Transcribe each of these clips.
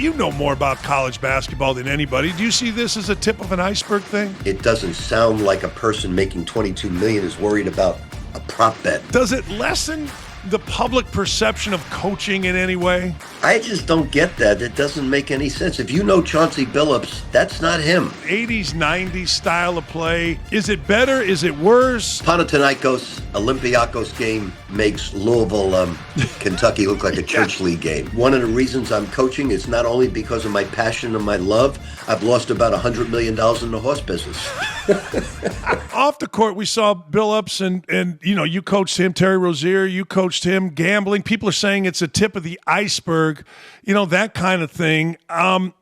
you know more about college basketball than anybody. Do you see this as a tip of an iceberg thing? It doesn't sound like a person making $22 million is worried about a prop bet. Does it lessen the public perception of coaching in any way? I just don't get that. It doesn't make any sense. If you know Chauncey Billups, that's not him. 80s, 90s style of play. Is it better? Is it worse? Panathinaikos Olympiakos game makes Louisville, Kentucky look like a church league game. One of the reasons I'm coaching is not only because of my passion and my love. I've lost about $100 million in the horse business. Off the court, we saw Billups and you coached him, Terry Rozier, you coached him, gambling. People are saying it's a tip of the iceberg, that kind of thing. On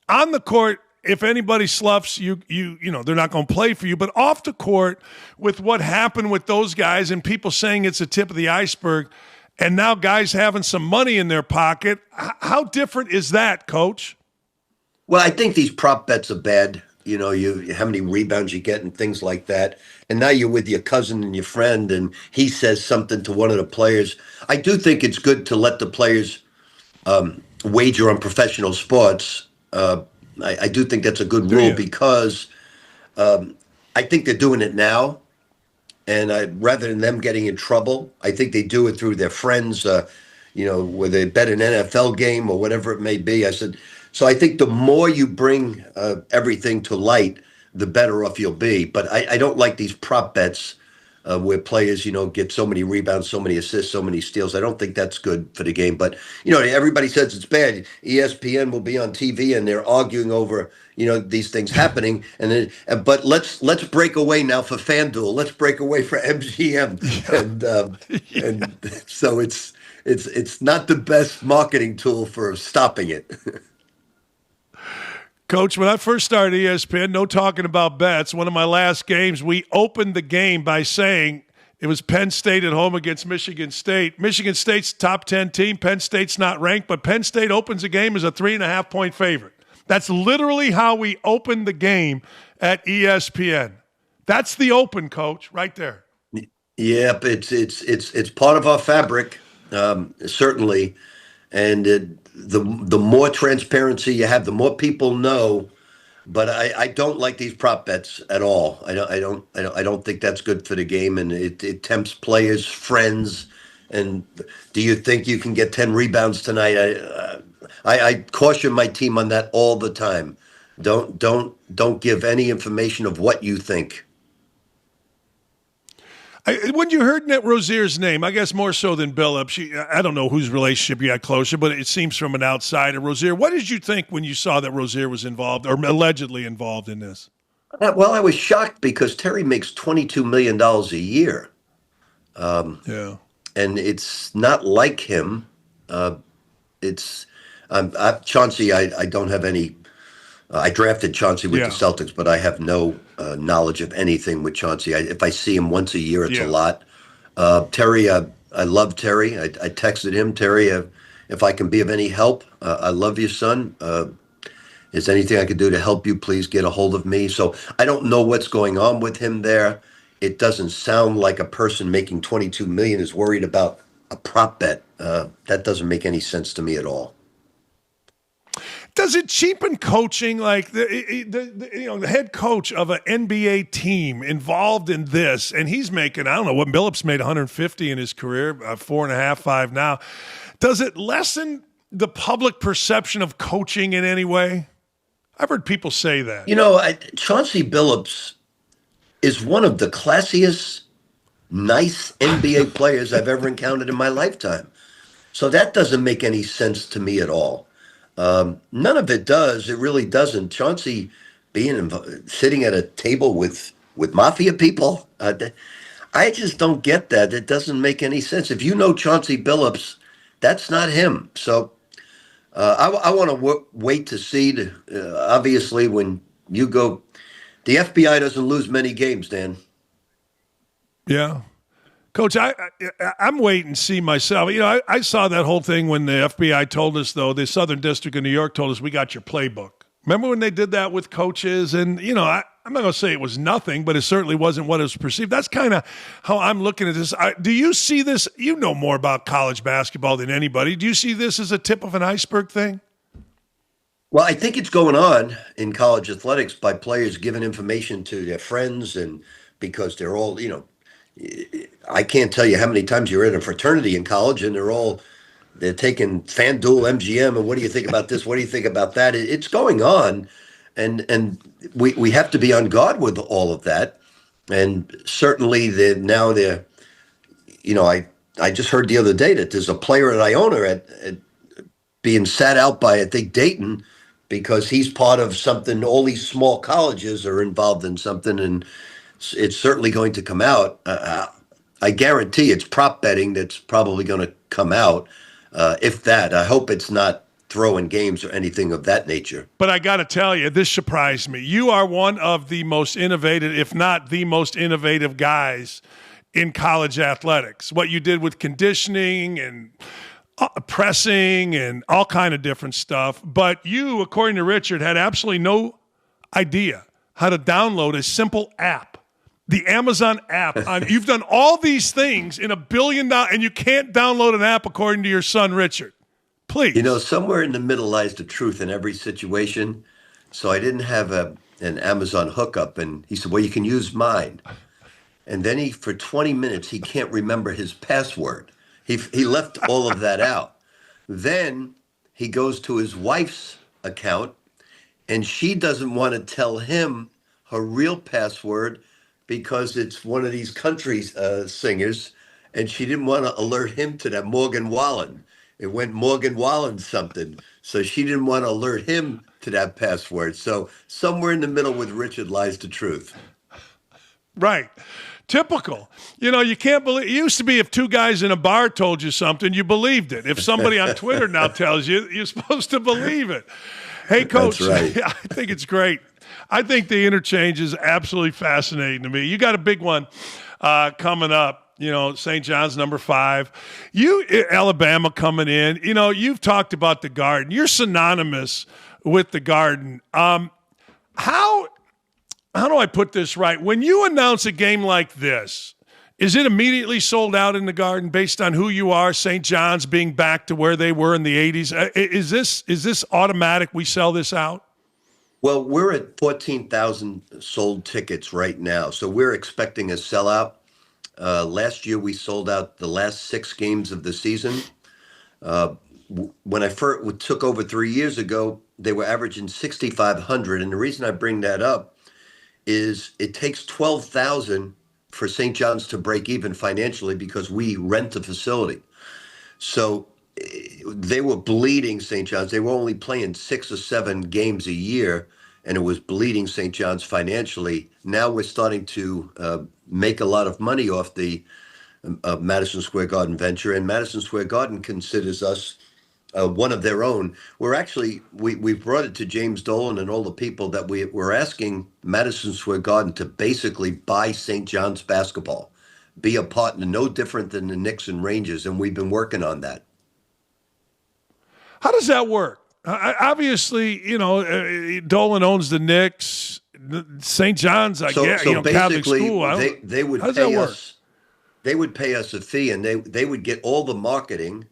the court, if anybody sloughs, they're not going to play for you. But off the court, with what happened with those guys and people saying it's a tip of the iceberg, and now guys having some money in their pocket, how different is that, Coach? Well, I think these prop bets are bad. How many rebounds you get and things like that. And now you're with your cousin and your friend, and he says something to one of the players. I do think it's good to let the players wager on professional sports. I do think that's a good rule because I think they're doing it now. And rather than them getting in trouble, I think they do it through their friends, where they bet an NFL game or whatever it may be. So I think the more you bring everything to light, the better off you'll be. But I don't like these prop bets where players, get so many rebounds, so many assists, so many steals. I don't think that's good for the game. But, everybody says it's bad. ESPN will be on TV and they're arguing over, these things happening. But let's break away now for FanDuel. Let's break away for MGM. And so it's not the best marketing tool for stopping it. Coach, when I first started ESPN, no talking about bets. One of my last games, we opened the game by saying it was Penn State at home against Michigan State. Michigan State's top 10 team. Penn State's not ranked, but Penn State opens the game as a 3.5-point favorite. That's literally how we opened the game at ESPN. That's the open, Coach, right there. Yeah, it's part of our fabric, certainly, and the more transparency you have, the more people know. But I don't like these prop bets at all. I don't think that's good for the game, and it tempts players, friends. And do you think you can get 10 rebounds tonight? I caution my team on that all the time. Don't give any information of what you think. When you heard Rozier's name, I guess more so than Billups, I don't know whose relationship you had closer, but it seems from an outsider. Rozier, what did you think when you saw that Rozier was involved or allegedly involved in this? Well, I was shocked because Terry makes $22 million a year. And it's not like him. Chauncey, I don't have any. I drafted Chauncey with the Celtics, but I have no knowledge of anything with Chauncey. If I see him once a year, it's a lot. Terry, I love Terry. I texted him, Terry, if I can be of any help, I love you, son. Is anything I can do to help you? Please get a hold of me. So I don't know what's going on with him there. It doesn't sound like a person making $22 million is worried about a prop bet. That doesn't make any sense to me at all. Does it cheapen coaching? Like the head coach of an NBA team involved in this, and he's making, I don't know what Billups made, 150 in his career, 4.5, 5 now. Does it lessen the public perception of coaching in any way? I've heard people say that. Chauncey Billups is one of the classiest, nice NBA players I've ever encountered in my lifetime. So that doesn't make any sense to me at all. None of it does. It really doesn't. Chauncey sitting at a table with mafia people, I just don't get that. It doesn't make any sense. If you know Chauncey Billups, that's not him. So I want to wait to see. Obviously, when you go, the FBI doesn't lose many games, Dan. Yeah. Coach, I'm waiting to see myself. I saw that whole thing when the FBI told us, though, the Southern District of New York told us, we got your playbook. Remember when they did that with coaches? And, I'm not going to say it was nothing, but it certainly wasn't what it was perceived. That's kind of how I'm looking at this. Do you see this? You know more about college basketball than anybody. Do you see this as a tip of an iceberg thing? Well, I think it's going on in college athletics by players giving information to their friends, and because they're all, I can't tell you how many times you're in a fraternity in college and they're taking FanDuel, MGM, and what do you think about this? What do you think about that? It's going on, and we have to be on guard with all of that. And certainly, now they're, I just heard the other day that there's a player at Iona at being sat out by, I think, Dayton, because he's part of something. All these small colleges are involved in something, and it's certainly going to come out. I guarantee it's prop betting that's probably going to come out. If that, I hope it's not throwing games or anything of that nature. But I got to tell you, this surprised me. You are one of the most innovative, if not the most innovative guys in college athletics. What you did with conditioning and pressing and all kind of different stuff. But you, according to Richard, had absolutely no idea how to download a simple app. The Amazon app. You've done all these things in $1 billion, and you can't download an app according to your son, Richard. Please. Somewhere in the middle lies the truth in every situation. So I didn't have an Amazon hookup, and he said, "Well, you can use mine." And then for 20 minutes, he can't remember his password. He left all of that out. Then he goes to his wife's account, and she doesn't want to tell him her real password because it's one of these country singers, and she didn't want to alert him to that Morgan Wallen. It went Morgan Wallen something, so she didn't want to alert him to that password. So somewhere in the middle with Richard lies the truth. Right. Typical. You can't believe. It used to be if two guys in a bar told you something, you believed it. If somebody on Twitter now tells you, you're supposed to believe it. Hey, Coach, that's right. I think it's great. I think the interchange is absolutely fascinating to me. You got a big one coming up. St. John's number 5. Alabama coming in. You've talked about the Garden. You're synonymous with the Garden. How do I put this right? When you announce a game like this, is it immediately sold out in the Garden based on who you are, St. John's being back to where they were in the 80s? Is this automatic? We sell this out? Well, we're at 14,000 sold tickets right now, so we're expecting a sellout. Last year, we sold out the last 6 games of the season. When I first took over 3 years ago, they were averaging 6,500, and the reason I bring that up is it takes 12,000 for St. John's to break even financially because we rent the facility. So they were bleeding St. John's. They were only playing 6 or 7 games a year, and it was bleeding St. John's financially. Now we're starting to make a lot of money off the Madison Square Garden venture, and Madison Square Garden considers us one of their own. We brought it to James Dolan and all the people that we're asking Madison Square Garden to basically buy St. John's basketball, be a partner, no different than the Knicks and Rangers, and we've been working on that. How does that work? Obviously, Dolan owns the Knicks, St. John's. So basically, Catholic school. They would how does pay that work? us. They would pay us a fee, and they would get all the marketing.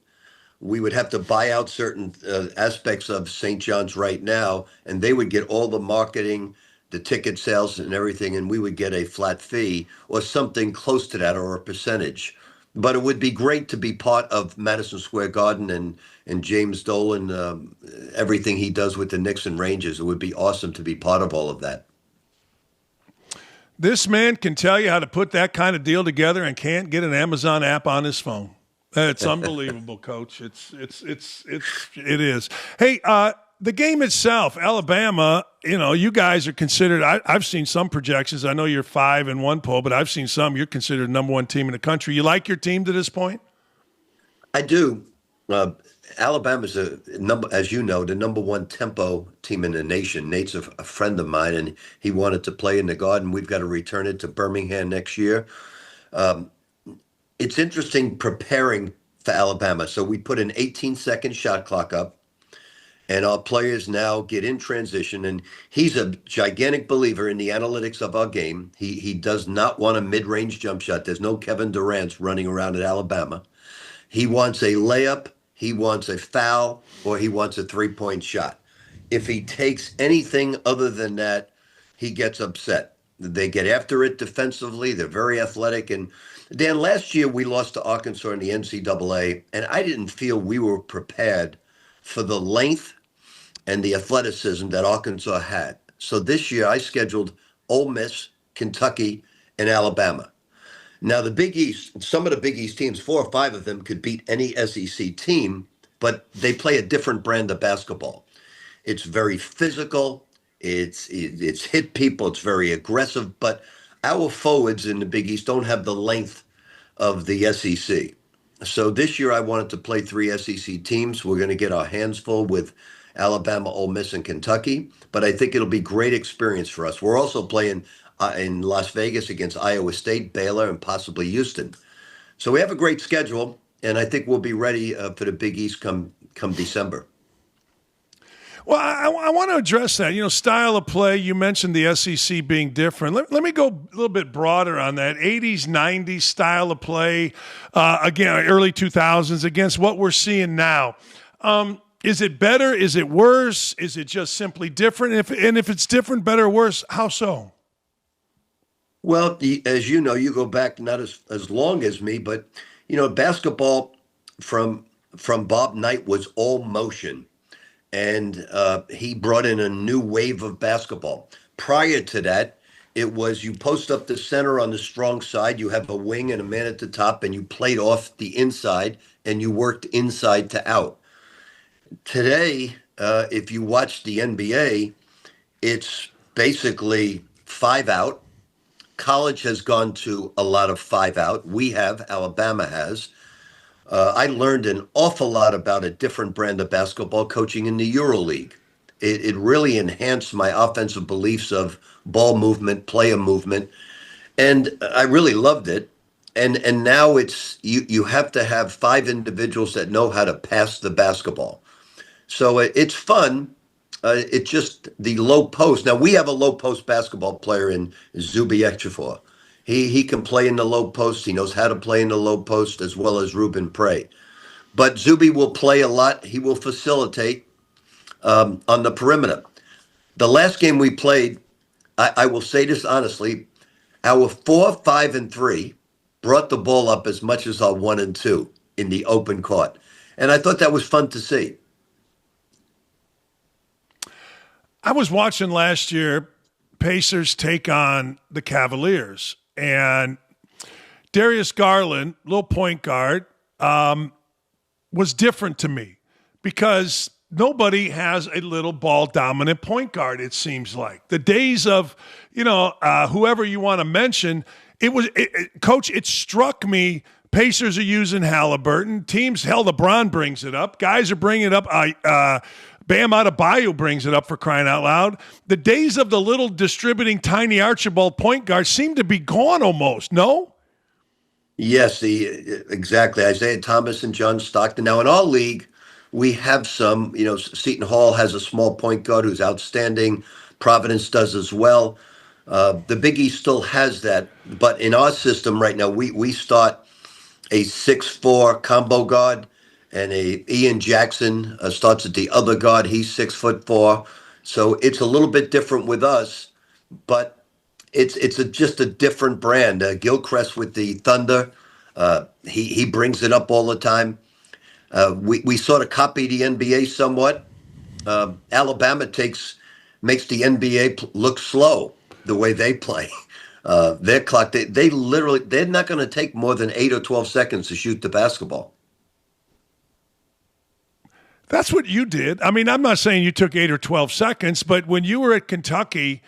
We would have to buy out certain aspects of St. John's right now, and they would get all the marketing, the ticket sales, and everything, and we would get a flat fee or something close to that, or a percentage. But it would be great to be part of Madison Square Garden and James Dolan, everything he does with the Knicks and Rangers. It would be awesome to be part of all of that. This man can tell you how to put that kind of deal together and can't get an Amazon app on his phone. It's unbelievable, Coach. It is. Hey, the game itself, Alabama. You guys are considered. I've seen some projections. I know you're 5 in one poll, but I've seen some. You're considered number 1 team in the country. You like your team to this point? I do. Alabama's as you know, the number 1 tempo team in the nation. Nate's a friend of mine, and he wanted to play in the Garden. We've got to return it to Birmingham next year. It's interesting preparing for Alabama. So we put an 18-second shot clock up, and our players now get in transition. And he's a gigantic believer in the analytics of our game. He does not want a mid-range jump shot. There's no Kevin Durant's running around at Alabama. He wants a layup, he wants a foul, or he wants a 3-point shot. If he takes anything other than that, he gets upset. They get after it defensively. They're very athletic. And Dan, last year we lost to Arkansas in the NCAA, and I didn't feel we were prepared for the length and the athleticism that Arkansas had. So this year I scheduled Ole Miss, Kentucky, and Alabama. Now the Big East, some of the Big East teams, 4 or 5 of them could beat any SEC team, but they play a different brand of basketball. It's very physical. It's hit people. It's very aggressive. But our forwards in the Big East don't have the length of the SEC. So this year I wanted to play 3 SEC teams. We're going to get our hands full with Alabama, Ole Miss, and Kentucky. But I think it'll be great experience for us. We're also playing in Las Vegas against Iowa State, Baylor, and possibly Houston. So we have a great schedule, and I think we'll be ready for the Big East come December. Well, I want to address that. Style of play, you mentioned the SEC being different. Let me go a little bit broader on that. 80s, 90s style of play, again, early 2000s, against what we're seeing now. Is it better? Is it worse? Is it just simply different? And if it's different, better or worse, how so? Well, as you know, you go back not as long as me, but, basketball from Bob Knight was all motion. And he brought in a new wave of basketball. Prior to that, it was you post up the center on the strong side, you have a wing and a man at the top, and you played off the inside, and you worked inside to out. Today, if you watch the NBA, it's basically 5 out. College has gone to a lot of 5 out. We have, Alabama has. I learned an awful lot about a different brand of basketball coaching in the EuroLeague. It really enhanced my offensive beliefs of ball movement, player movement, and I really loved it. And now it's you have to have 5 individuals that know how to pass the basketball. So it's fun. It's just the low post. Now we have a low post basketball player in Zubi Ejiofor. He can play in the low post. He knows how to play in the low post as well as Ruben Prey. But Zuby will play a lot. He will facilitate on the perimeter. The last game we played, I will say this honestly, our 4, 5, and 3 brought the ball up as much as our 1 and 2 in the open court. And I thought that was fun to see. I was watching last year Pacers take on the Cavaliers. And Darius Garland, little point guard, was different to me because nobody has a little ball dominant point guard, it seems like. The days of, whoever you want to mention, Coach, it struck me. Pacers are using Halliburton. Teams, LeBron brings it up. Guys are bringing it up. Bam Adebayo brings it up, for crying out loud. The days of the little distributing tiny Archibald point guard seem to be gone almost, no? Yes, exactly. Isaiah Thomas and John Stockton. Now, in our league, we have some, Seton Hall has a small point guard who's outstanding. Providence does as well. The Big East still has that. But in our system right now, we start a 6'4" combo guard. And Ian Jackson starts at the other guard. He's 6'4", so it's a little bit different with us, but it's just a different brand. Gilchrist with the Thunder, he brings it up all the time. We sort of copy the NBA somewhat. Alabama makes the NBA look slow the way they play. Their clock, they're not going to take more than 8 or 12 seconds to shoot the basketball. That's what you did. I mean, I'm not saying you took 8 or 12 seconds, but when you were at Kentucky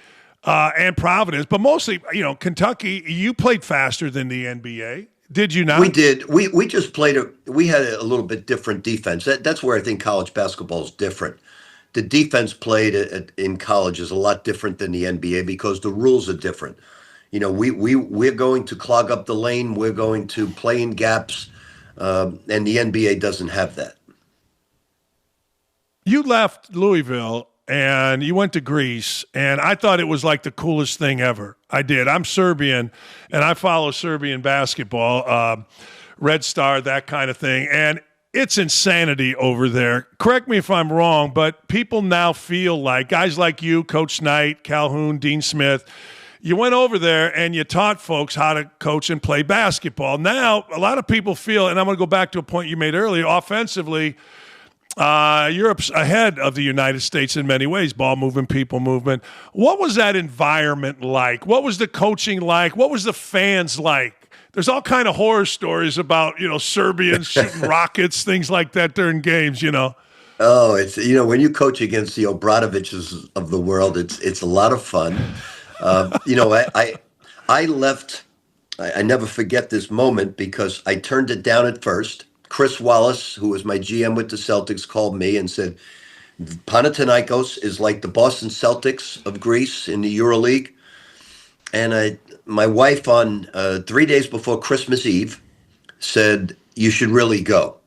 and Providence, but mostly, Kentucky, you played faster than the NBA. Did you not? We did. We just played we had a little bit different defense. That's where I think college basketball is different. The defense played in college is a lot different than the NBA because the rules are different. We're going to clog up the lane. We're going to play in gaps, and the NBA doesn't have that. You left Louisville and you went to Greece, and I thought it was like the coolest thing ever. I did. I'm Serbian, and I follow Serbian basketball, Red Star, that kind of thing. And it's insanity over there. Correct me if I'm wrong, but people now feel like guys like you, Coach Knight, Calhoun, Dean Smith, you went over there and you taught folks how to coach and play basketball. Now, a lot of people feel, and I'm going to go back to a point you made earlier, offensively, Europe's ahead of the United States in many ways, ball movement, people movement. What was that environment like? What was the coaching like? What was the fans like? There's all kind of horror stories about, Serbians shooting rockets, things like that during games, Oh, it's when you coach against the Obradoviches of the world, it's a lot of fun. I left. I never forget this moment because I turned it down at first. Chris Wallace, who was my GM with the Celtics, called me and said, Panathinaikos is like the Boston Celtics of Greece in the EuroLeague. And my wife on 3 days before Christmas Eve said, you should really go.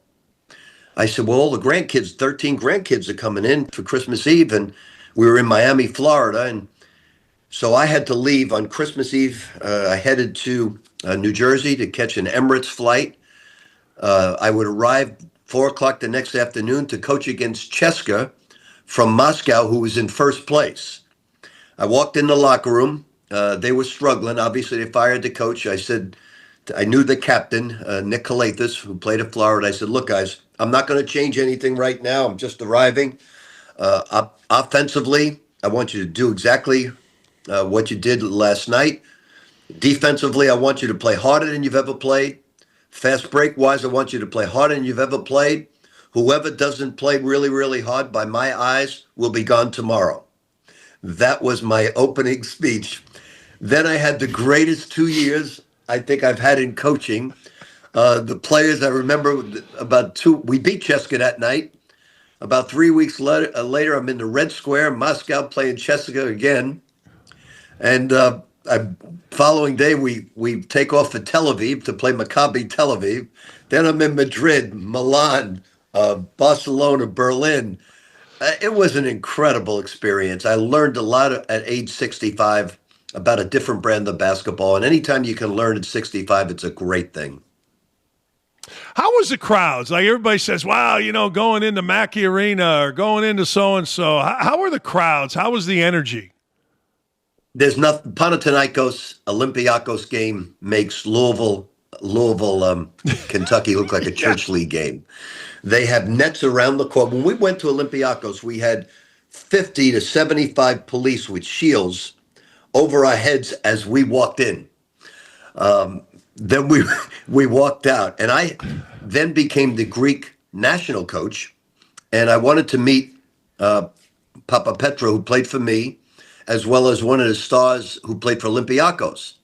I said, well, all the grandkids, 13 grandkids are coming in for Christmas Eve. And we were in Miami, Florida. And so I had to leave on Christmas Eve. I headed to New Jersey to catch an Emirates flight. I would arrive 4 o'clock the next afternoon to coach against Cheska from Moscow, who was in first place. I walked in the locker room. They were struggling. Obviously, they fired the coach. I said, I knew the captain, Nick Kalathis, who played at Florida. I said, look, guys, I'm not going to change anything right now. I'm just arriving. Offensively, I want you to do exactly what you did last night. Defensively, I want you to play harder than you've ever played. Fast break wise, I want you to play harder than you've ever played. Whoever doesn't play really, really hard, by my eyes, will be gone tomorrow. That was my opening speech. Then I had the greatest 2 years I think I've had in coaching. The players, I remember we beat Cheska that night. About 3 weeks later, I'm in the Red Square in Moscow playing Cheska again. And following day, we take off for Tel Aviv to play Maccabi Tel Aviv. Then I'm in Madrid, Milan, Barcelona, Berlin. It was an incredible experience. I learned a lot at age 65 about a different brand of basketball. And anytime you can learn at 65, it's a great thing. How was the crowds? Like everybody says, wow, going into Mackey Arena or going into so-and-so. How were the crowds? How was the energy? There's nothing. Panathinaikos Olympiacos game makes Louisville, Kentucky look like a church league game. They have nets around the court. When we went to Olympiacos, we had 50 to 75 police with shields over our heads as we walked in. Then we walked out, and I then became the Greek national coach, and I wanted to meet Papa Petro, who played for me, as well as one of the stars who played for Olympiacos.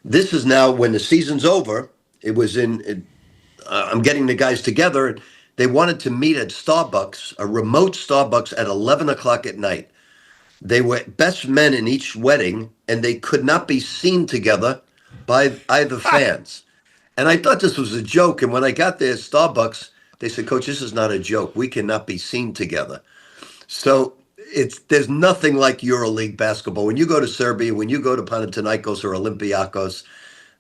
This is now when the season's over. It was I'm getting the guys together, and they wanted to meet at Starbucks, a remote Starbucks at 11 o'clock at night. They were best men in each wedding, and they could not be seen together by either fans. And I thought this was a joke. And when I got there at Starbucks, they said, Coach, this is not a joke. We cannot be seen together. So there's nothing like EuroLeague basketball. When you go to Serbia, when you go to Panathinaikos or Olympiacos,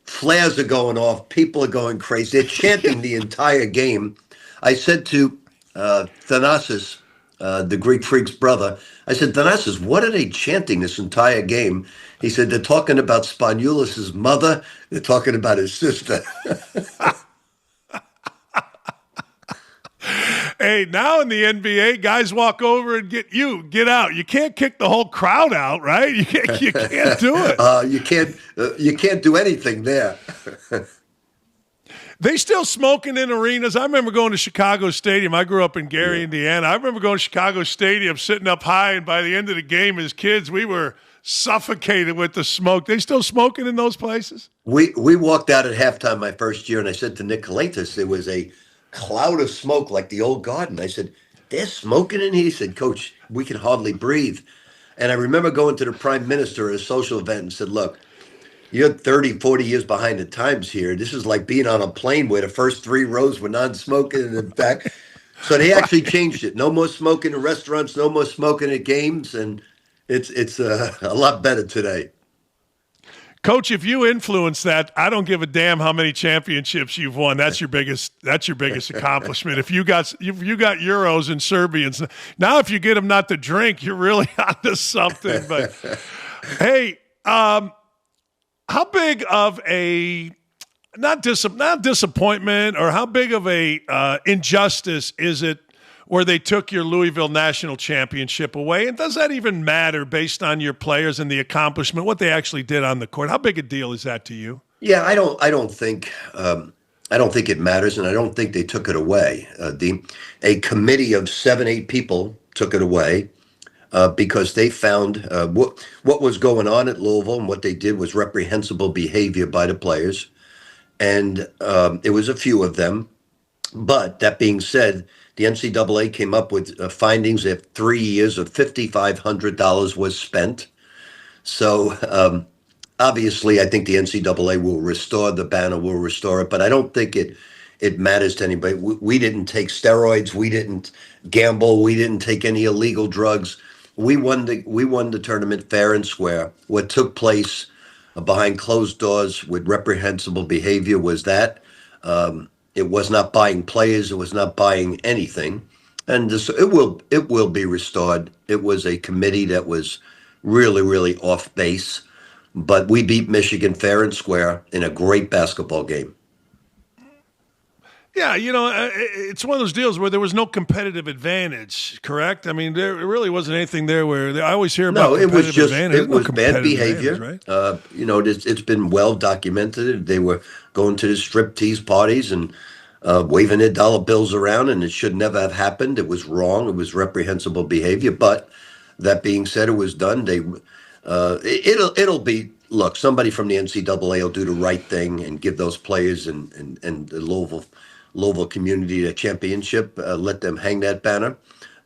flares are going off. People are going crazy. They're chanting the entire game. I said to Thanasis, the Greek freak's brother, I said, Thanasis, what are they chanting this entire game? He said, they're talking about Spanoulis' mother. They're talking about his sister. Hey, now in the NBA, guys walk over and get out. You can't kick the whole crowd out, right? You can't do it. You can't do anything there. They still smoking in arenas. I remember going to Chicago Stadium. I grew up in Gary, Indiana. I remember going to Chicago Stadium, sitting up high, and by the end of the game as kids, we were suffocated with the smoke. They still smoking in those places? We walked out at halftime my first year, and I said to Nick Kalathis, there was a cloud of smoke like the old garden. I said, they're smoking in here? He said, Coach, we can hardly breathe. And I remember going to the prime minister at a social event and said, look, you're 30, 40 years behind the times here. This is like being on a plane where the first 3 rows were non-smoking and in fact. So they actually changed it. No more smoking in restaurants, no more smoking at games, and it's a lot better today. Coach, if you influence that, I don't give a damn how many championships you've won. That's your biggest accomplishment. If you got Euros and Serbians, now if you get them not to drink, you're really onto something. But hey, how big of a not disappointment, or how big of a injustice is it where they took your Louisville national championship away? And does that even matter based on your players and the accomplishment, what they actually did on the court? How big a deal is that to you? Yeah, I don't think it matters, and I don't think they took it away. A committee of 7-8 people took it away because they found what was going on at Louisville, and what they did was reprehensible behavior by the players, and it was a few of them. But that being said, the NCAA came up with findings that 3 years of $5,500 was spent. So obviously, I think the NCAA will restore the banner, will restore it, but I don't think it matters to anybody. We didn't take steroids, we didn't gamble, we didn't take any illegal drugs. We won the tournament fair and square. What took place behind closed doors with reprehensible behavior was that. It was not buying players. It was not buying anything, and it will be restored. It was a committee that was really, really off base, but we beat Michigan fair and square in a great basketball game. Yeah, it's one of those deals where there was no competitive advantage, correct? I mean, there really wasn't anything there where I always hear about competitive advantage. It was bad behavior. Right? It's been well documented. They were going to the striptease parties and waving their dollar bills around, and it should never have happened. It was wrong. It was reprehensible behavior. But that being said, it was done. It'll be. Look, somebody from the NCAA will do the right thing and give those players and the Louisville community a championship. Let them hang that banner.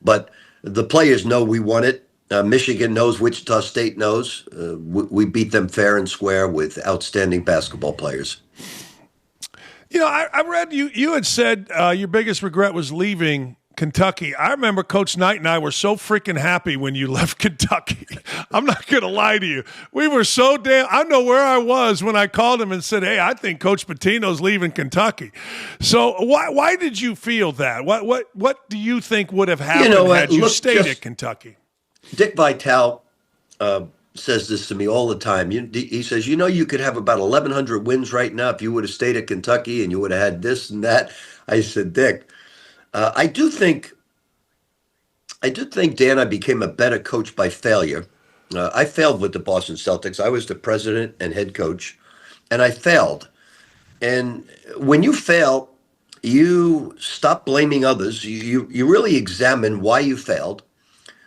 But the players know we won it. Michigan knows. Wichita State knows. We beat them fair and square with outstanding basketball players. I read you had said your biggest regret was leaving Kentucky. I remember Coach Knight and I were so freaking happy when you left Kentucky. I'm not going to lie to you. We were so I know where I was when I called him and said, hey, I think Coach Pitino's leaving Kentucky. So why did you feel that? What do you think would have happened had you stayed at Kentucky? Dick Vitale says this to me all the time. He says, you could have about 1,100 wins right now if you would have stayed at Kentucky and you would have had this and that. I said, Dick, I do think, Dan, I became a better coach by failure. I failed with the Boston Celtics. I was the president and head coach, and I failed. And when you fail, you stop blaming others. You really examine why you failed,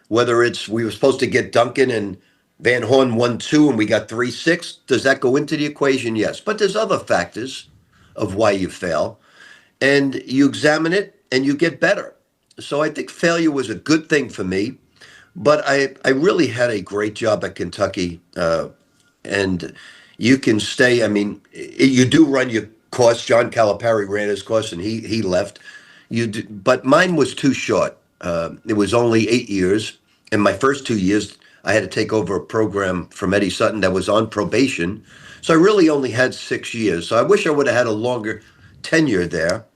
whether it's we were supposed to get Duncan and Van Horn 1-2 and we got 3-6. Does that go into the equation? Yes. But there's other factors of why you fail, and you examine it and you get better. So I think failure was a good thing for me, but I really had a great job at Kentucky, and you can stay. I mean, you do run your course. John Calipari ran his course, and he left. But mine was too short. It was only 8 years. In my first 2 years, I had to take over a program from Eddie Sutton that was on probation. So I really only had 6 years. So I wish I would have had a longer tenure there.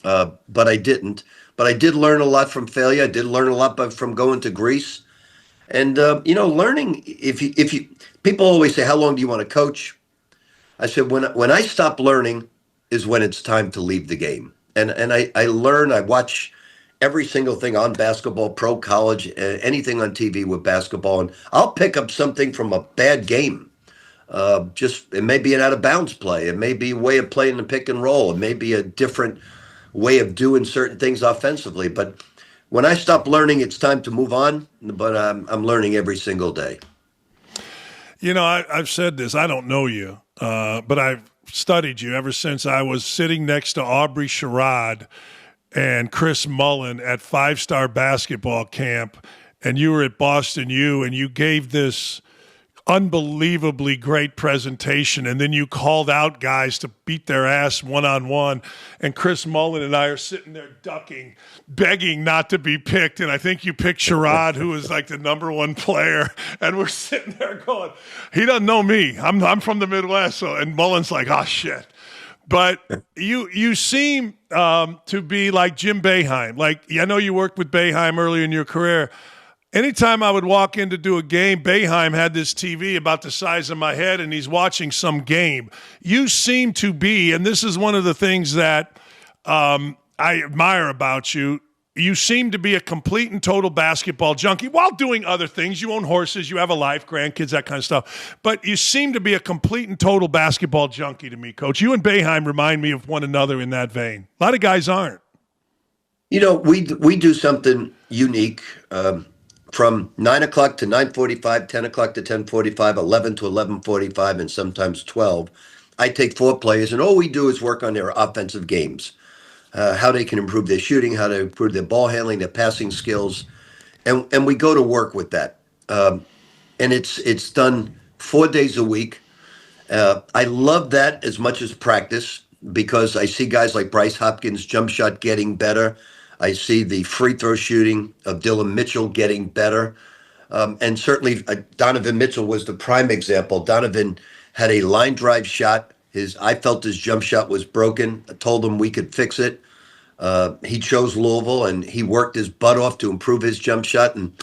But I didn't. But I did learn a lot from failure. I did learn a lot from going to Greece, and learning. If you people always say, "How long do you want to coach?" I said, "When I stop learning, is when it's time to leave the game." And I learn. I watch every single thing on basketball, pro, college, anything on TV with basketball, and I'll pick up something from a bad game. It may be an out of bounds play. It may be a way of playing the pick and roll. It may be a different way of doing certain things offensively. But when I stop learning, it's time to move on. But I'm learning every single day. I've said this. I don't know you, but I've studied you ever since I was sitting next to Aubrey Sherrod and Chris Mullen at 5-Star basketball camp, and you were at Boston U, and you gave this unbelievably great presentation, and then you called out guys to beat their ass one-on-one, and Chris Mullen and I are sitting there ducking, begging not to be picked, and I think you picked Sherrod, who was like the number one player, and we're sitting there going, he doesn't know me. I'm from the Midwest, so, and Mullen's like, oh, shit. But you seem to be like Jim Boeheim. Like, I know you worked with Boeheim early in your career. Anytime I would walk in to do a game, Boeheim had this TV about the size of my head, and he's watching some game. You seem to be, and this is one of the things that I admire about you, you seem to be a complete and total basketball junkie while doing other things. You own horses, you have a life, grandkids, that kind of stuff. But you seem to be a complete and total basketball junkie to me, Coach. You and Boeheim remind me of one another in that vein. A lot of guys aren't. You know, we do something unique. From 9 o'clock to 9:45, 10 o'clock to 10:45, 11 to 11:45, and sometimes 12. I take 4 players, and all we do is work on their offensive games, how they can improve their shooting, how to improve their ball handling, their passing skills, and we go to work with that. And it's done 4 days a week. I love that as much as practice because I see guys like Bryce Hopkins' jump shot getting better. I see the free throw shooting of Dylan Mitchell getting better. And certainly Donovan Mitchell was the prime example. Donovan had a line drive shot. I felt his jump shot was broken. I told him we could fix it. He chose Louisville, and he worked his butt off to improve his jump shot. And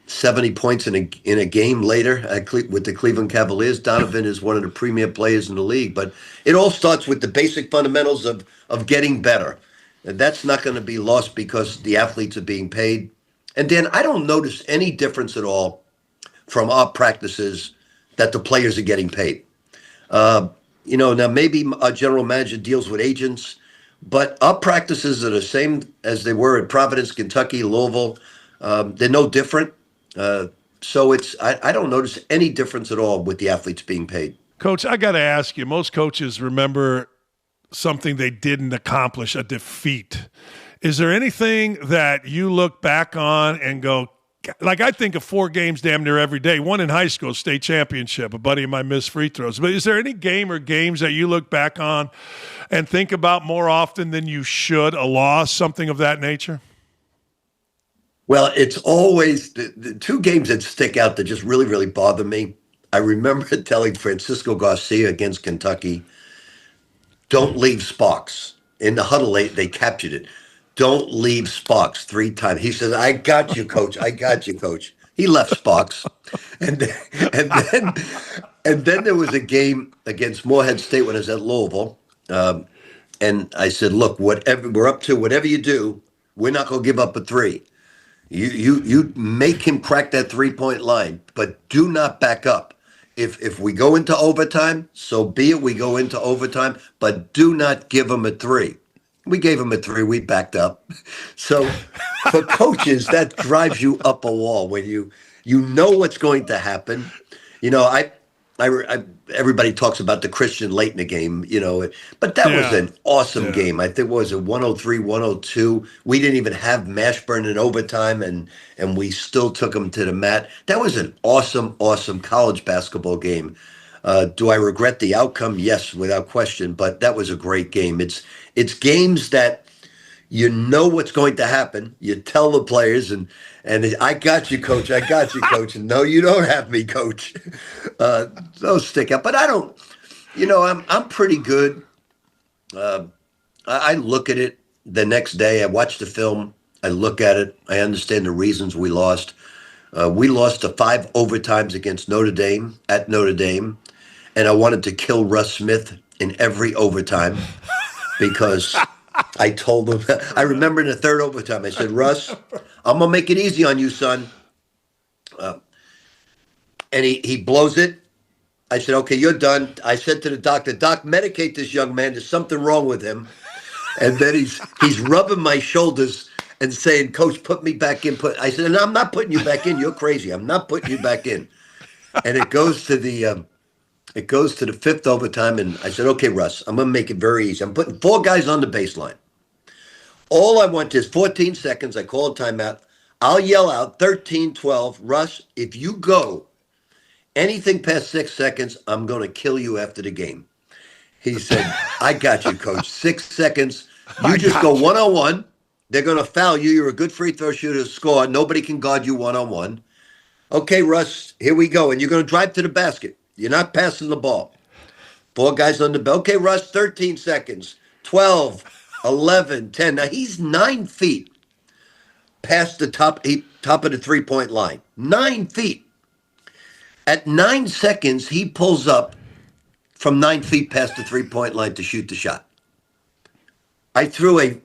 70 points in a game later with the Cleveland Cavaliers. Donovan is one of the premier players in the league. But it all starts with the basic fundamentals of getting better. And that's not going to be lost because the athletes are being paid. And Dan, I don't notice any difference at all from our practices that the players are getting paid. Now maybe our general manager deals with agents, but our practices are the same as they were at Providence, Kentucky, Louisville. They're no different. So I don't notice any difference at all with the athletes being paid. Coach, I got to ask you, most coaches remember something they didn't accomplish, a defeat. Is there anything that you look back on and go, like I think of 4 games damn near every day, one in high school, state championship, a buddy of mine missed free throws. But is there any game or games that you look back on and think about more often than you should, a loss, something of that nature? Well, it's always the 2 games that stick out that just really, really bother me. I remember telling Francisco Garcia against Kentucky, don't leave Sparks. In the huddle, they captured it. Don't leave Sparks 3 times. He says, I got you, coach. I got you, coach. He left Sparks. And then there was a game against Morehead State when I was at Louisville. And I said, look, whatever we're up to, whatever you do, we're not going to give up a 3. You make him crack that 3-point line, but do not back up. If we go into overtime, so be it. We go into overtime, but do not give him a 3. We gave him a 3. We backed up. So for coaches, that drives you up a wall when you know what's going to happen. You know, everybody talks about the Christian late in the game, but that was an awesome game. I think it was a 103-102. We didn't even have Mashburn in overtime, and we still took them to the mat. That was an awesome, awesome college basketball game. Do I regret the outcome? Yes, without question. But that was a great game. It's games that you know what's going to happen. You tell the players, and I got you, coach. I got you, coach. And no, you don't have me, coach. Those stick out. But I don't. I'm pretty good. I look at it the next day. I watch the film. I look at it. I understand the reasons we lost. We lost to 5 overtimes against Notre Dame at Notre Dame. And I wanted to kill Russ Smith in every overtime because I told him, I remember in the 3rd overtime, I said, Russ, I'm going to make it easy on you, son. And he blows it. I said, okay, you're done. I said to the doctor, Doc, medicate this young man. There's something wrong with him. And then he's rubbing my shoulders and saying, Coach, put me back in. I said, no, I'm not putting you back in. You're crazy. I'm not putting you back in. And it goes to the 5th overtime, and I said, okay, Russ, I'm going to make it very easy. I'm putting 4 guys on the baseline. All I want is 14 seconds. I call a timeout. I'll yell out 13-12. Russ, if you go Anything past 6 seconds, I'm going to kill you after the game. He said, I got you, coach. 6 seconds. I You just go got you. 1-on-1. They're going to foul you. You're a good free throw shooter to score. Nobody can guard you 1-on-1. Okay, Russ, here we go. And you're going to drive to the basket. You're not passing the ball. Four guys on the bell. Okay, Russ, 13 seconds. 12, 11, 10. Now he's 9 feet past the top of the 3-point line. 9 feet. At 9 seconds, he pulls up from 9 feet past the 3-point line to shoot the shot. I threw a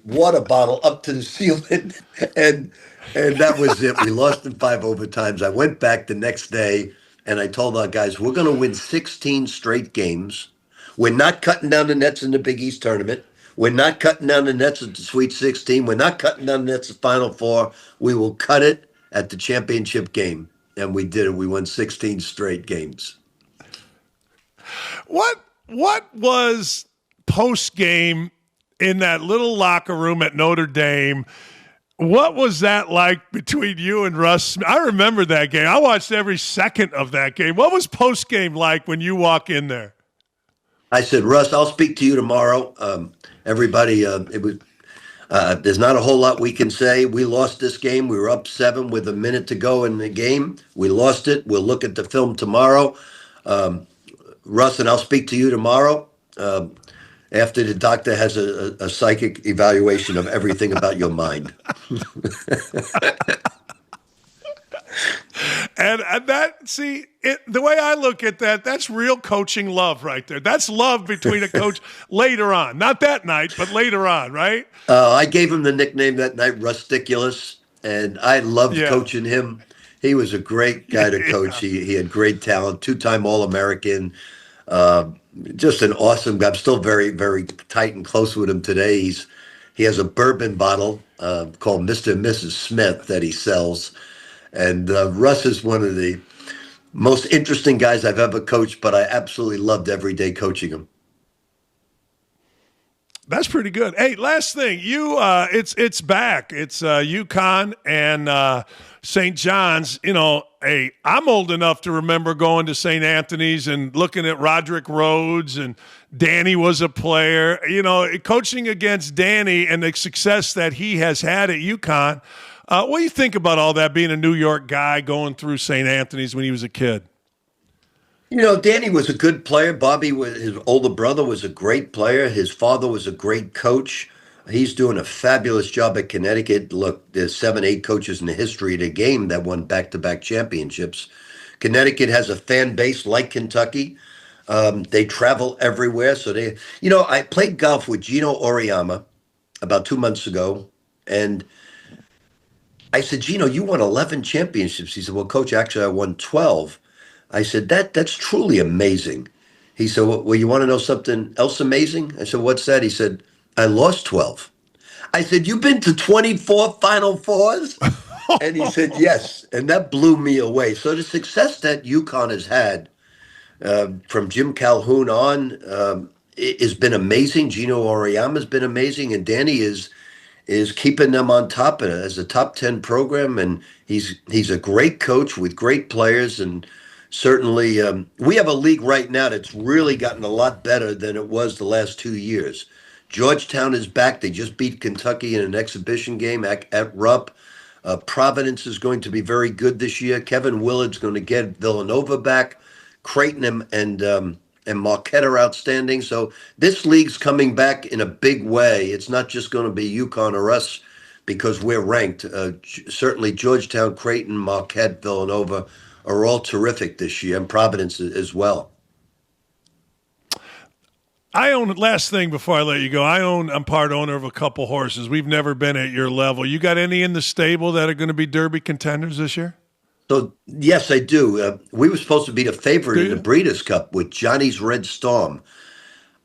water bottle up to the ceiling, and that was it. We lost in 5 overtimes. I went back the next day, and I told our guys, we're going to win 16 straight games. We're not cutting down the nets in the Big East tournament. We're not cutting down the nets at the Sweet 16. We're not cutting down the nets at Final Four. We will cut it at the championship game. And we did it. We won 16 straight games. What was post game in that little locker room at Notre Dame? What was that like between you and Russ? I remember that game. I watched every second of that game. What was post game like when you walk in there? I said, Russ, I'll speak to you tomorrow. Everybody, there's not a whole lot we can say. We lost this game. We were up 7 with a minute to go in the game. We lost it. We'll look at the film tomorrow. Russ, and I'll speak to you tomorrow after the doctor has a psychic evaluation of everything about your mind. And that, see, the way I look at that, that's real coaching love right there. That's love between a coach later on. Not that night, but later on, right? I gave him the nickname that night, Rusticulous, and I loved coaching him. He was a great guy to coach. He had great talent, 2-time All-American, just an awesome guy. I'm still very, very tight and close with him today. He has a bourbon bottle called Mr. and Mrs. Smith that he sells. And Russ is one of the most interesting guys I've ever coached, but I absolutely loved every day coaching him. That's pretty good. Hey, last thing, it's back. It's UConn and St. John's. You know, hey, I'm old enough to remember going to St. Anthony's and looking at Roderick Rhodes, and Danny was a player. You know, coaching against Danny and the success that he has had at UConn. What do you think about all that, being a New York guy going through St. Anthony's when he was a kid? You know, Danny was a good player. Bobby, his older brother, was a great player. His father was a great coach. He's doing a fabulous job at Connecticut. Look, there's 7, 8 coaches in the history of the game that won back-to-back championships. Connecticut has a fan base like Kentucky. They travel everywhere. So I played golf with Gino Oriyama about 2 months ago, and I said, Gino, you won 11 championships. He said, well, Coach, actually, I won 12. I said, that's truly amazing. He said, well, you want to know something else amazing? I said, what's that? He said, I lost 12. I said, you've been to 24 Final Fours? And he said, yes. And that blew me away. So the success that UConn has had from Jim Calhoun on has been amazing. Gino Oriyama has been amazing. And Danny is keeping them on top as a top 10 program. And he's a great coach with great players. And certainly we have a league right now that's really gotten a lot better than it was the last 2 years. Georgetown is back. They just beat Kentucky in an exhibition game at Rupp. Providence is going to be very good this year. Kevin Willard's going to get Villanova back. Creighton and Marquette are outstanding. So this league's coming back in a big way. It's not just going to be UConn or us because we're ranked. Certainly Georgetown, Creighton, Marquette, Villanova are all terrific this year, and Providence as well. Last thing before I let you go, I'm part owner of a couple horses. We've never been at your level. You got any in the stable that are going to be Derby contenders this year? So, yes, I do. We were supposed to be the favorite in the Breeders' Cup with Johnny's Red Storm.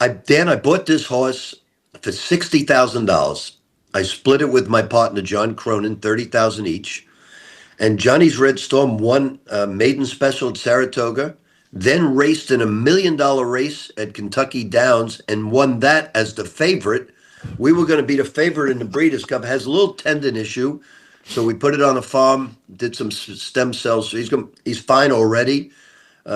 I bought this horse for $60,000. I split it with my partner, John Cronin, $30,000 each. And Johnny's Red Storm won maiden special at Saratoga, then raced in $1 million race at Kentucky Downs and won that as the favorite. We were going to be the favorite in the Breeders' Cup. Has a little tendon issue. So we put it on a farm, did some stem cells. So he's fine already.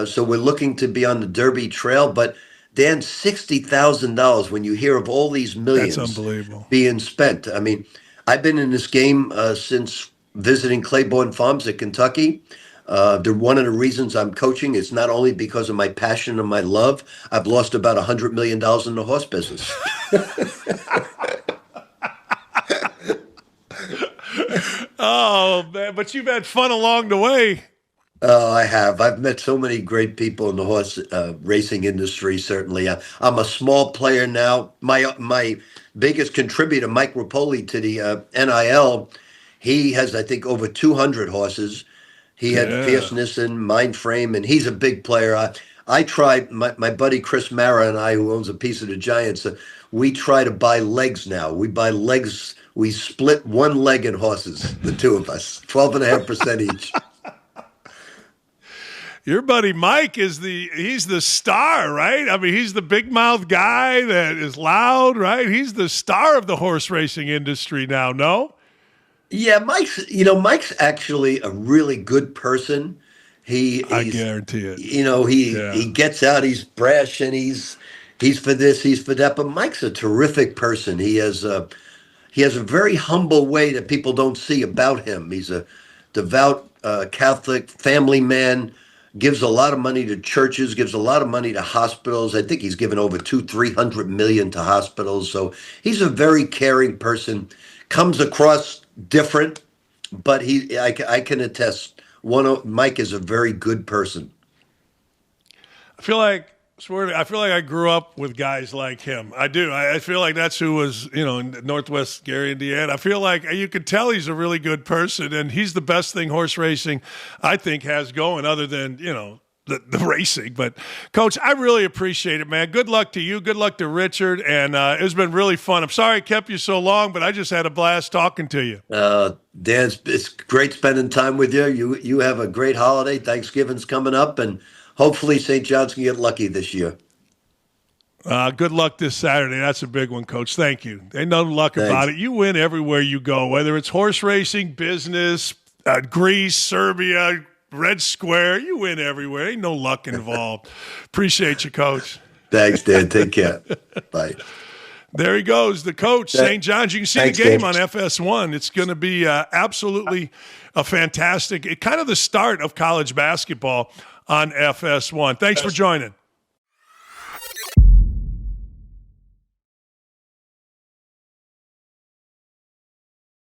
So we're looking to be on the Derby Trail. But Dan, $60,000 when you hear of all these That's millions unbelievable. being spent. I mean, I've been in this game since visiting Claiborne Farms at Kentucky. One of the reasons I'm coaching is not only because of my passion and my love. I've lost about $100 million in the horse business. Oh, man, but you've had fun along the way. Oh, I have. I've met so many great people in the horse racing industry. Certainly, I'm a small player now. My biggest contributor, Mike Rapoli, to the NIL, he has, I think, over 200 horses. He had Yeah. fierceness and mind frame, and he's a big player. I tried, my buddy Chris Mara and I, who owns a piece of the Giants, we try to buy legs now. We buy legs. We split one leg in horses, the two of us, 12.5% each. Your buddy Mike he's the star, right? I mean, he's the big mouth guy that is loud, right? He's the star of the horse racing industry now, no? Yeah, Mike's actually a really good person. I He's guarantee it. he Yeah. gets out, he's brash, and he's for this, he's for that. But Mike's a terrific person. He has a very humble way that people don't see about him. He's a devout Catholic family man. Gives a lot of money to churches. Gives a lot of money to hospitals. I think he's given over 300 million to hospitals. So he's a very caring person. Comes across different, but I can attest. Mike is a very good person. I feel like I grew up with guys like him. I do. I feel like that's who was, in Northwest Gary, Indiana. I feel like you could tell he's a really good person, and he's the best thing horse racing, I think, has going other than, the racing. But, Coach, I really appreciate it, man. Good luck to you. Good luck to Richard. And it's been really fun. I'm sorry I kept you so long, but I just had a blast talking to you. Dan, it's great spending time with you. You have a great holiday. Thanksgiving's coming up, and hopefully St. John's can get lucky this year. Good luck this Saturday. That's a big one, Coach. Thank you. Ain't no luck Thanks. about it. You win everywhere you go, whether it's horse racing, business, Greece, Serbia, Red Square. You win everywhere. Ain't no luck involved. Appreciate you, Coach. Thanks, Dan. Take care. Bye. There he goes, the coach, St. John's. You can see Thanks, the game Dave. on FS1. It's going to be absolutely a fantastic, kind of the start of college basketball on FS1. Thanks for joining.